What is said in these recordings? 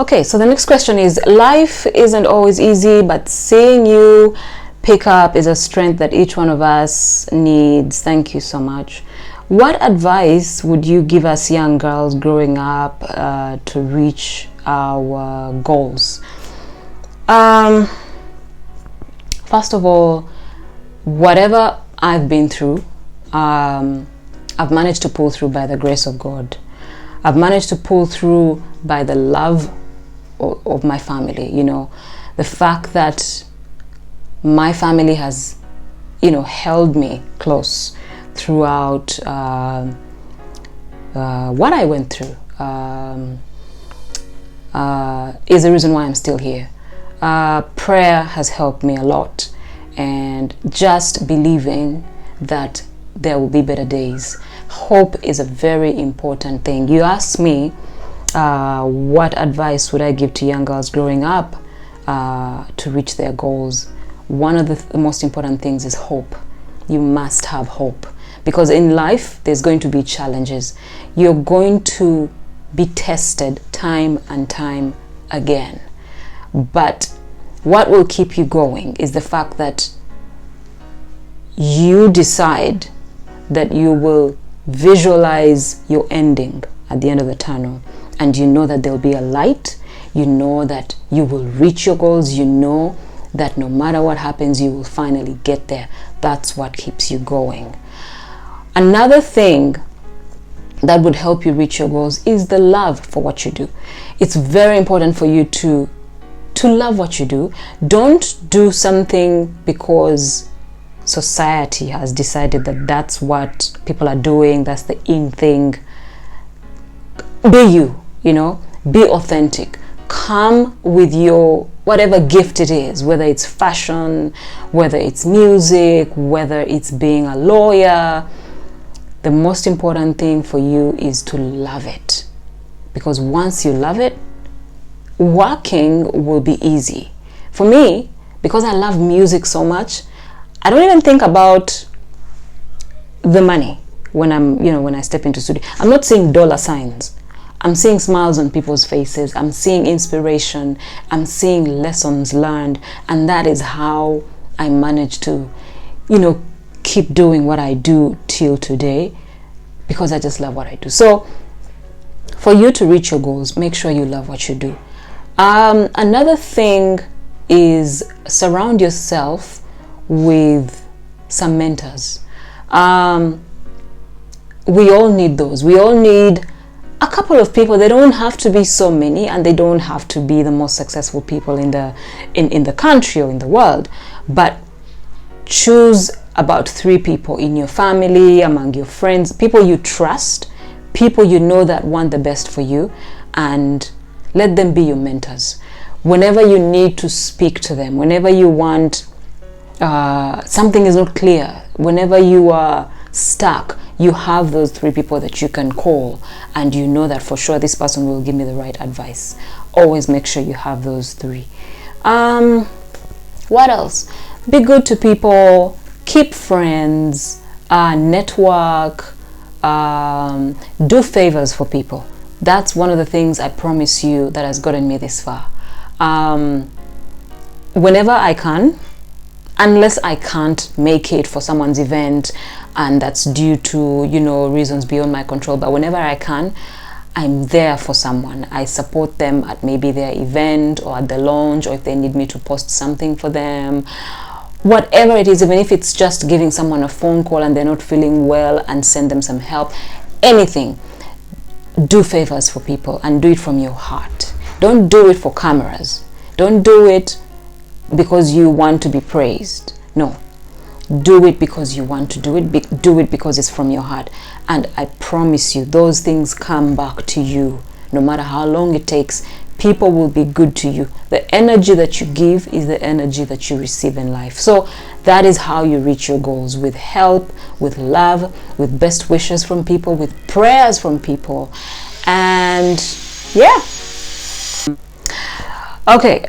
Okay, so the next question is, life isn't always easy, but seeing you pick up is a strength that each one of us needs. Thank you so much. What advice would you give us young girls growing up to reach our goals? First of all, whatever I've been through, I've managed to pull through by the grace of God. I've managed to pull through by the love of my family. You know, the fact that my family has, you know, held me close throughout what I went through is the reason why I'm still here. Prayer has helped me a lot, and just believing that there will be better days. Hope is a very important thing. You asked me what advice would I give to young girls growing up to reach their goals. One of the most important things is hope. You must have hope, because in life there's going to be challenges. You're going to be tested time and time again. But what will keep you going is the fact that you decide that you will visualize your ending at the end of the tunnel, and you know that there'll be a light. You know that you will reach your goals. You know that no matter what happens, you will finally get there. That's what keeps you going. Another thing that would help you reach your goals is the love for what you do. It's very important for you to love what you do. Don't do something because society has decided that that's what people are doing, that's the in thing. Be you, you know, be authentic. Come with your whatever gift it is, whether it's fashion, whether it's music, whether it's being a lawyer. The most important thing for you is to love it, because once you love it, working will be easy. For me, because I love music so much, I don't even think about the money when when I step into studio. I'm not seeing dollar signs. I'm seeing smiles on people's faces. I'm seeing inspiration. I'm seeing lessons learned. And that is how I manage to, keep doing what I do till today, because I just love what I do. So for you to reach your goals, make sure you love what you do. Another thing is surround yourself with some mentors. We all need those. We all need a couple of people. They don't have to be so many, and they don't have to be the most successful people in the country or in the world, but choose about 3 people in your family, among your friends, people you trust, people you know that want the best for you, and let them be your mentors. Whenever you need to speak to them, whenever you want something is not clear, whenever you are stuck, you have those 3 people that you can call, and you know that for sure this person will give me the right advice. Always make sure you have those 3. What else? Be good to people, keep friends, network, do favors for people. That's one of the things I promise you that has gotten me this far. Whenever I can, unless I can't make it for someone's event, and that's due to, reasons beyond my control, but whenever I can, I'm there for someone. I support them at maybe their event or at the launch, or if they need me to post something for them. Whatever it is, even if it's just giving someone a phone call and they're not feeling well, and send them some help, anything. Do favors for people, and do it from your heart. Don't do it for cameras. Don't do it because you want to be praised. No. Do it because you want to do it. Do it because it's from your heart. And I promise you, those things come back to you. No matter how long it takes, people will be good to you. The energy that you give is the energy that you receive in life. So that is how you reach your goals, with help, with love, with best wishes from people, with prayers from people. And yeah. Okay,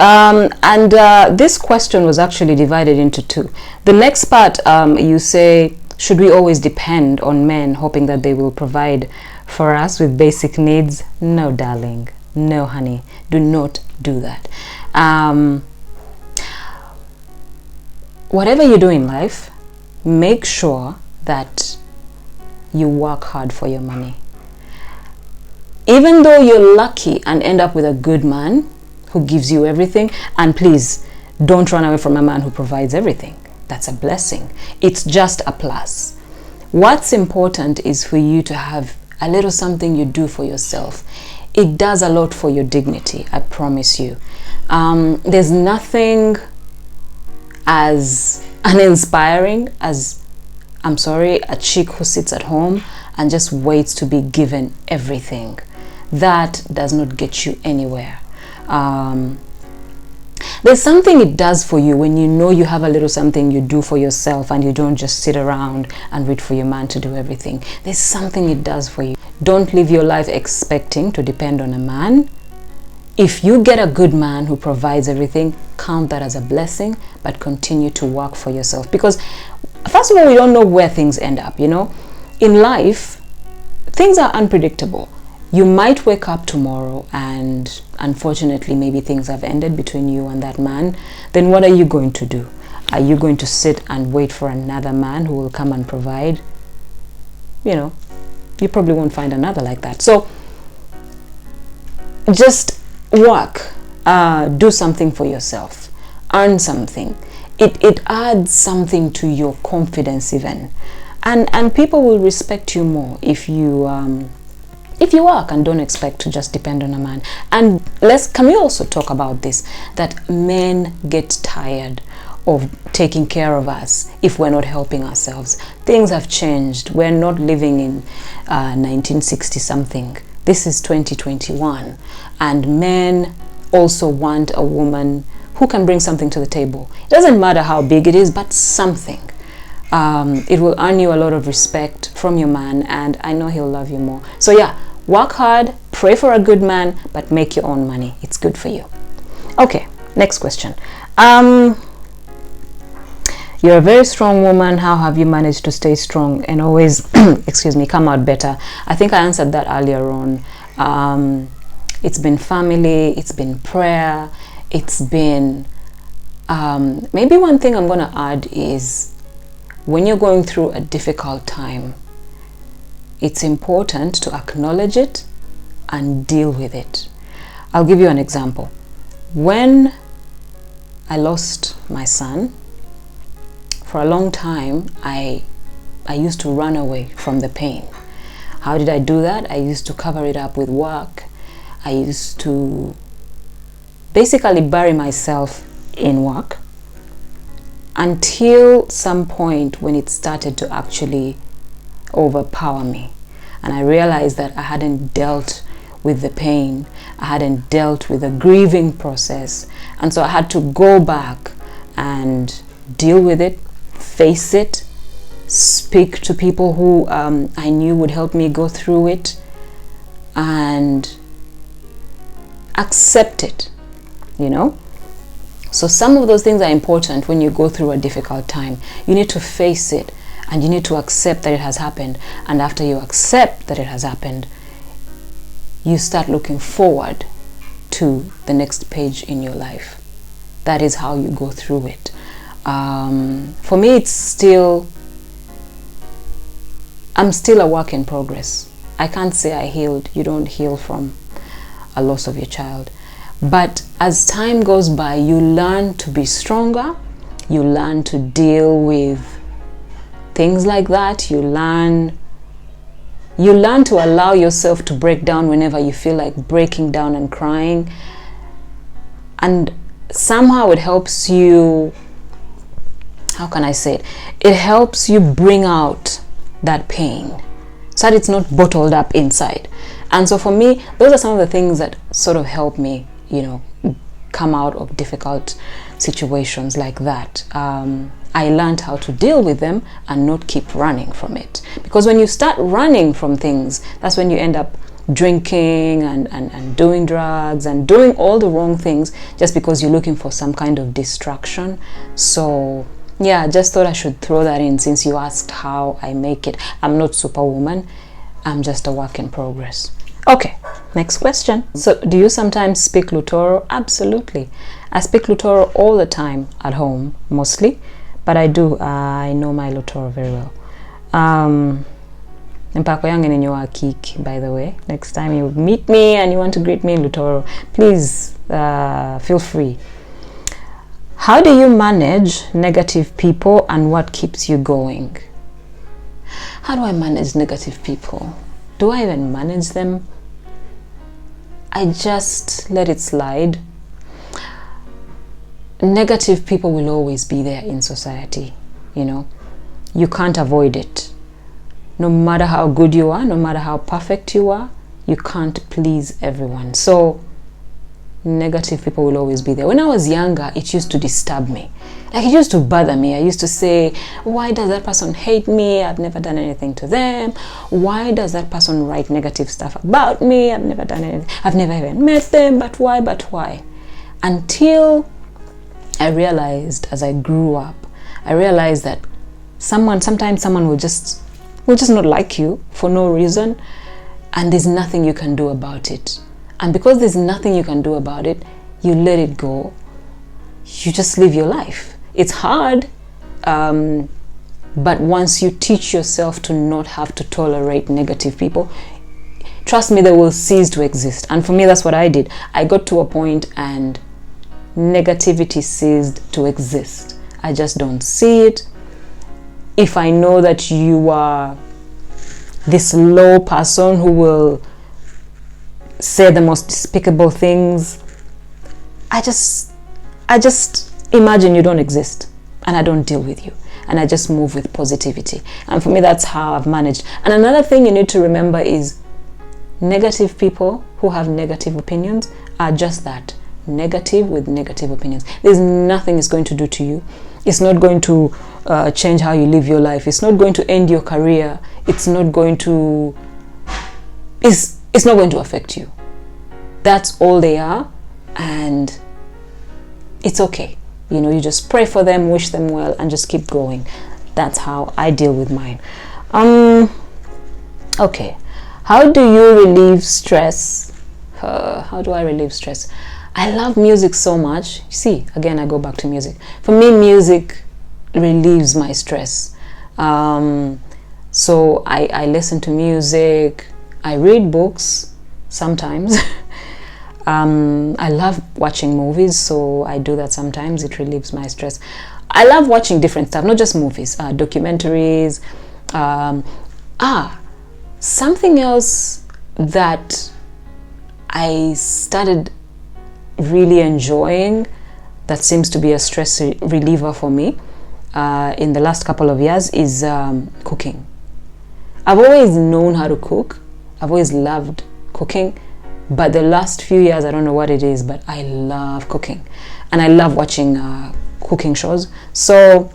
this question was actually divided into 2. The next part, you say, should we always depend on men hoping that they will provide for us with basic needs? No, darling. No, honey, do not do that. Whatever you do in life, make sure that you work hard for your money. Even though you're lucky and end up with a good man who gives you everything, and please don't run away from a man who provides everything. That's a blessing. It's just a plus. What's important is for you to have a little something you do for yourself. It does a lot for your dignity, I promise you. There's nothing as uninspiring as, I'm sorry, a chick who sits at home and just waits to be given everything. That does not get you anywhere. There's something it does for you when you know you have a little something you do for yourself and you don't just sit around and wait for your man to do everything. There's something it does for you. Don't live your life expecting to depend on a man. If you get a good man who provides everything, count that as a blessing, but continue to work for yourself. Because first of all, we don't know where things end up, you know. In life, things are unpredictable. You might wake up tomorrow and unfortunately maybe things have ended between you and that man. Then what are you going to do? Are you going to sit and wait for another man who will come and provide? You know, you probably won't find another like that. So just work, do something for yourself, earn something. It adds something to your confidence even, and people will respect you more if you work and don't expect to just depend on a man. And can we also talk about this, that men get tired of taking care of us if we're not helping ourselves. Things have changed. We're not living in 1960 something. This is 2021, and men also want a woman who can bring something to the table. It doesn't matter how big it is, but something. It will earn you a lot of respect from your man, and I know he'll love you more. So yeah, work hard, pray for a good man, but make your own money. It's good for you. Okay, next question. You're a very strong woman. How have you managed to stay strong and always, excuse me, come out better? I think I answered that earlier on. It's been family, it's been prayer, it's been, maybe one thing I'm going to add is when you're going through a difficult time, it's important to acknowledge it and deal with it. I'll give you an example. When I lost my son, for a long time, I used to run away from the pain. How did I do that? I used to cover it up with work. I used to basically bury myself in work until some point when it started to actually overpower me. And I realized that I hadn't dealt with the pain. I hadn't dealt with the grieving process. And so I had to go back and deal with it, face it, speak to people who I knew would help me go through it, and accept it, you know. So some of those things are important when you go through a difficult time. You need to face it and you need to accept that it has happened. And after you accept that it has happened, you start looking forward to the next page in your life. That is how you go through it. For me, I'm still a work in progress. I can't say I healed. You don't heal from a loss of your child. But as time goes by, you learn to be stronger. You learn to deal with things like that. You learn to allow yourself to break down whenever you feel like breaking down and crying. And somehow it helps you, how can I say it? It helps you bring out that pain so that it's not bottled up inside. And so for me, those are some of the things that sort of help me, you know, come out of difficult situations like that. I learned how to deal with them and not keep running from it. Because when you start running from things, that's when you end up drinking and doing drugs and doing all the wrong things just because you're looking for some kind of distraction. So yeah, just thought I should throw that in since you asked how I make it. I'm not Superwoman. I'm just a work in progress. Okay, Next question. So, do you sometimes speak Lutoro? Absolutely. I speak Lutoro all the time at home, mostly, but I know my Lutoro very well. Mpako yangu ni Nyowakiki, by the way. Next time you meet me and you want to greet me in Lutoro, please feel free. How do you manage negative people and what keeps you going? How do I manage negative people? Do I even manage them? I just let it slide. Negative people will always be there in society, you know. You can't avoid it. No matter how good you are, no matter how perfect you are, you can't please everyone. So negative people will always be there. When I was younger, it used to disturb me. Like, it used to bother me. I used to say, why does that person hate me? I've never done anything to them. Why does that person write negative stuff about me? I've never done anything. I've never even met them. But why? Until I realized, as I grew up, I realized that sometimes someone will just not like you for no reason, and there's nothing you can do about it. And because there's nothing you can do about it, you let it go. You just live your life. It's hard, but once you teach yourself to not have to tolerate negative people, trust me, they will cease to exist. And for me, that's what I did. I got to a point and negativity ceased to exist. I just don't see it. If I know that you are this low person who will say the most despicable things, I just imagine you don't exist, and I don't deal with you, and I just move with positivity. And for me, that's how I've managed. And another thing you need to remember is negative people who have negative opinions are just that, negative with negative opinions. There's nothing it's going to do to you. It's not going to change how you live your life. It's not going to end your career. It's not going to affect you. That's all they are, and it's okay. You know, you just pray for them, wish them well, and just keep going. That's how I deal with mine. Okay. How do you relieve stress? How do I relieve stress? I love music so much. See, again, I go back to music. For me, music relieves my stress. So I listen to music. I read books sometimes. I love watching movies, so I do that sometimes. It relieves my stress. I love watching different stuff, not just movies, documentaries. Something else that I started really enjoying that seems to be a stress reliever for me in the last couple of years is cooking. I've always known how to cook. I've always loved cooking, but the last few years, I don't know what it is, but I love cooking, and I love watching cooking shows. So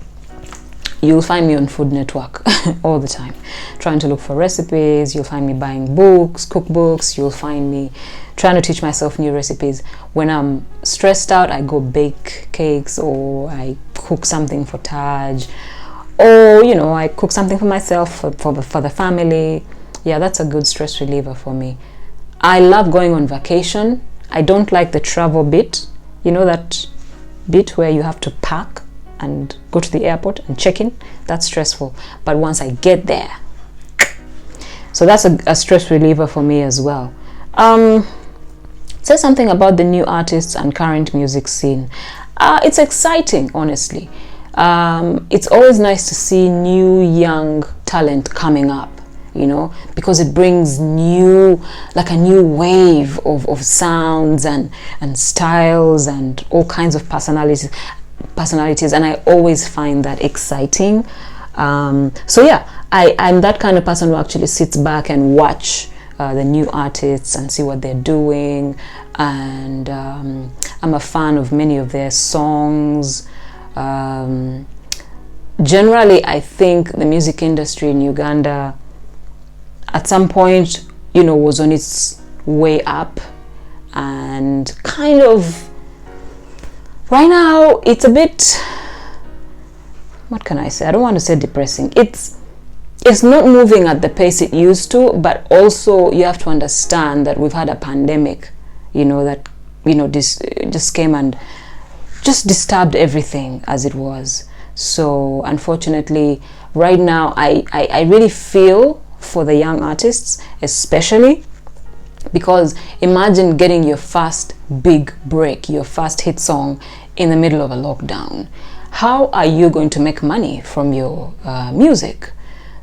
you'll find me on Food Network all the time, trying to look for recipes. You'll find me buying books, cookbooks. You'll find me trying to teach myself new recipes. When I'm stressed out, I go bake cakes, or I cook something for Taj, or I cook something for myself, for the family. Yeah, that's a good stress reliever for me. I love going on vacation. I don't like the travel bit. You know that bit where you have to pack and go to the airport and check in? That's stressful. But once I get there, so that's a stress reliever for me as well. Say something about the new artists and current music scene. It's exciting, honestly. It's always nice to see new young talent coming up, because it brings a new wave of sounds and styles and all kinds of personalities, and I always find that exciting. So yeah, I'm that kind of person who actually sits back and watch the new artists and see what they're doing, and I'm a fan of many of their songs. Generally, I think the music industry in Uganda at some point, was on its way up, and kind of right now it's a bit, what can I say? I don't want to say depressing. It's it's not moving at the pace it used to, but also you have to understand that we've had a pandemic, that, this just came and just disturbed everything as it was. So unfortunately, right now, I really feel for the young artists, especially because imagine getting your first big break, your first hit song in the middle of a lockdown. How are you going to make money from your music?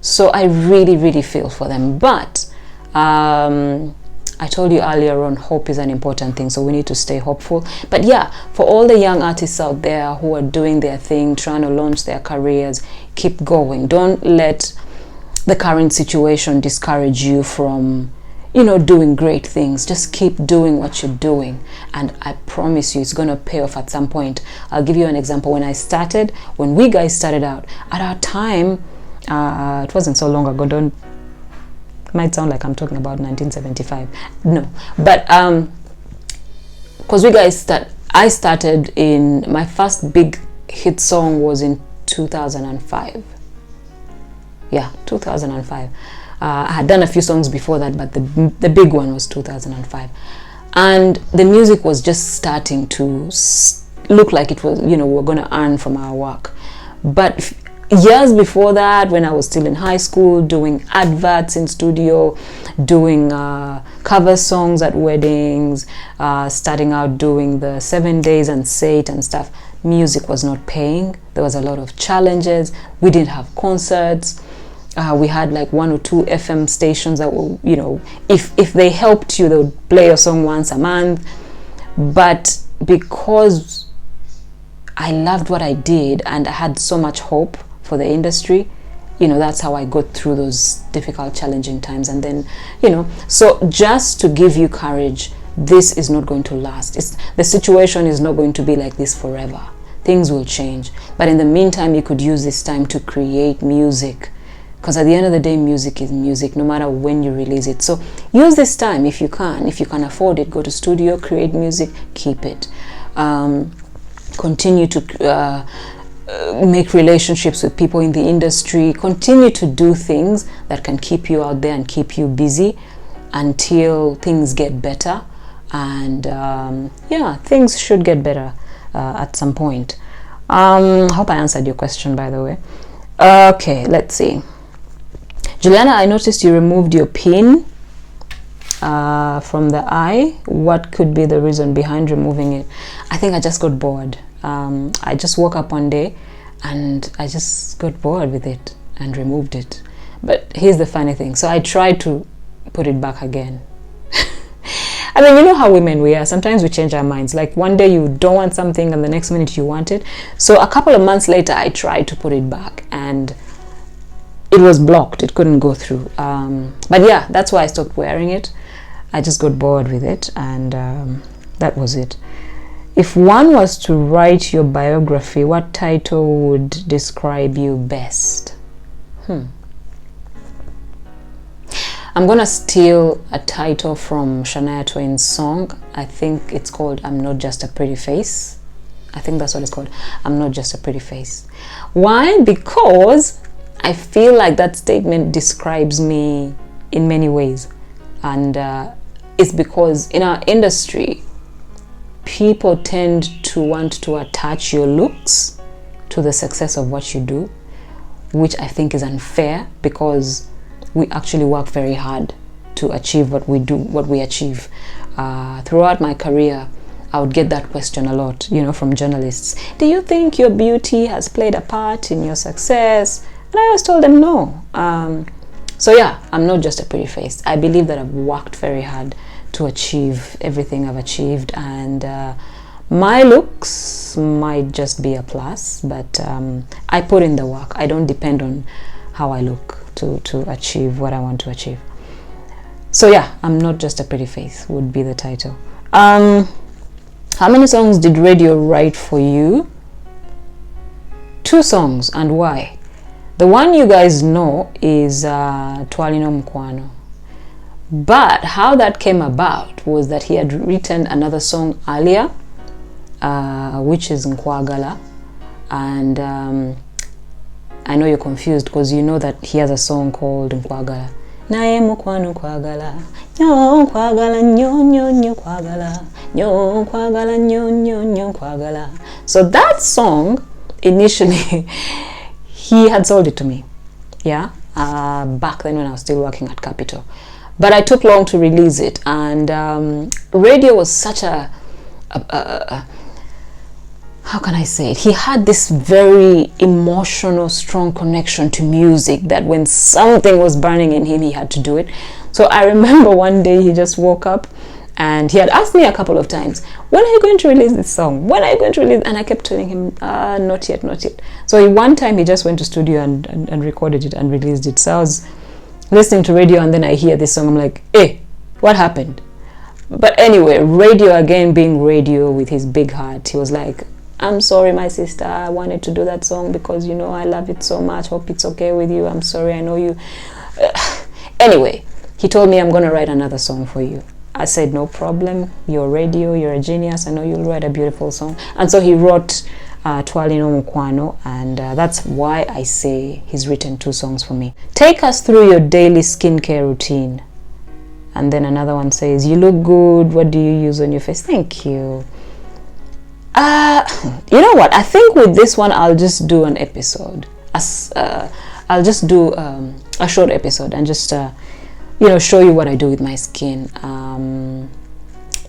So I really, really feel for them. But I told you earlier on, hope is an important thing, so we need to stay hopeful. But yeah, for all the young artists out there who are doing their thing, trying to launch their careers, keep going. Don't let the current situation discourage you from, doing great things. Just keep doing what you're doing, and I promise you it's going to pay off at some point. I'll give you an example. When we guys started out, at our time, it wasn't so long ago, might sound like I'm talking about 1975. No, but because I started in, my first big hit song was in 2005. Yeah, 2005. I had done a few songs before that, but the big one was 2005. And the music was just starting to look like it was, we're going to earn from our work. But years before that, when I was still in high school, doing adverts in studio, doing cover songs at weddings, starting out doing the 7 days and say it and stuff, music was not paying. There was a lot of challenges. We didn't have concerts. We had like 1 or 2 FM stations that were, if they helped you, they would play your song once a month. But because I loved what I did and I had so much hope for the industry, that's how I got through those difficult, challenging times. And then, so just to give you courage, this is not going to last. The situation is not going to be like this forever. Things will change. But in the meantime, you could use this time to create music. Because at the end of the day, music is music, no matter when you release it. So use this time if you can. If you can afford it, go to studio, create music, keep it. Continue to make relationships with people in the industry. Continue to do things that can keep you out there and keep you busy until things get better. And things should get better at some point. I hope I answered your question, by the way. Okay, let's see. Juliana, I noticed you removed your pin from the eye. What could be the reason behind removing it? I think I just got bored. I just woke up one day and I just got bored with it and removed it. But here's the funny thing. So I tried to put it back again. I mean, you know how women we are. Sometimes we change our minds. Like one day you don't want something and the next minute you want it. So a couple of months later, I tried to put it back and it was blocked. It couldn't go through. But yeah, that's why I stopped wearing it. I just got bored with it, and that was it. If one was to write your biography, what title would describe you best? I'm gonna steal a title from Shania Twain's song. I think it's called "I'm Not Just a Pretty Face." I think that's what it's called. I'm not just a pretty face. Why? Because I feel like that statement describes me in many ways. And it's because in our industry, people tend to want to attach your looks to the success of what you do, which I think is unfair because we actually work very hard to achieve what we do, what we achieve. Throughout my career, I would get that question a lot, from journalists. Do you think your beauty has played a part in your success? And I always told them no. So yeah, I'm not just a pretty face. I believe that I've worked very hard to achieve everything I've achieved, and my looks might just be a plus, but I put in the work. I don't depend on how I look to achieve what I want to achieve. So yeah, I'm not just a pretty face would be the title. How many songs did radio write for you? 2 songs, and why? The one you guys know is Twalino Mkwano. But how that came about was that he had written another song earlier, which is Nkwagala, and I know you're confused because you know that he has a song called Nkwagala. Naye mukwano kwagala, nyo kwagala, nyo nyo nyo kwagala, nyo kwagala, nyo nyo nyo kwagala. So that song, initially, he had sold it to me, yeah, back then when I was still working at Capital. But I took long to release it, and radio was such a how can I say it? He had this very emotional, strong connection to music that when something was burning in him, he had to do it. So I remember one day he just woke up and he had asked me a couple of times, when are you going to release this song? When are you going to release? And I kept telling him, not yet, not yet. So one time he just went to studio and recorded it and released it. So I was listening to radio and then I hear this song. I'm like, hey, what happened? But anyway, radio again being radio with his big heart. He was like, I'm sorry, my sister, I wanted to do that song because, you know, I love it so much. Hope it's okay with you. I'm sorry, I know you. Anyway, he told me, I'm going to write another song for you. I said, no problem. You're radio, you're a genius. I know you'll write a beautiful song. And so he wrote Twalino Mukwano, and that's why I say he's written 2 songs for me. Take us through your daily skincare routine. And then another one says, you look good. What do you use on your face? Thank you. You know what? I think with this one, I'll just do an episode. I'll just do a short episode and just, you know, show you what I do with my skin.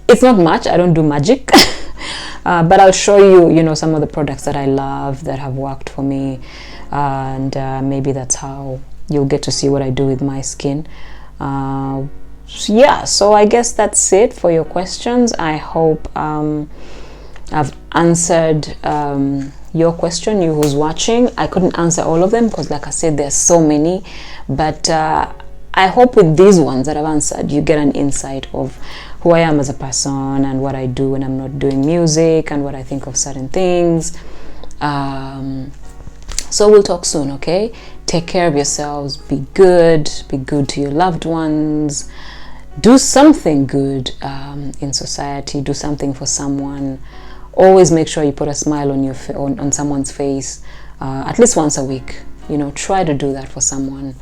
It's not much. I don't do magic. But I'll show you, you know, some of the products that I love that have worked for me. And maybe that's how you'll get to see what I do with my skin. Yeah, so I guess that's it for your questions. I hope I've answered your question, you who's watching. I couldn't answer all of them because, like I said, there's so many. But I hope with these ones that I've answered, you get an insight of who I am as a person and what I do when I'm not doing music and what I think of certain things. So we'll talk soon, okay? Take care of yourselves. Be good to your loved ones. Do something good in society. Do something for someone. Always make sure you put a smile on your on someone's face at least once a week. You know, try to do that for someone.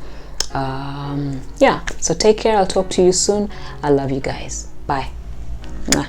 Yeah, so take care. I'll talk to you soon. I love you guys. Bye. Mwah.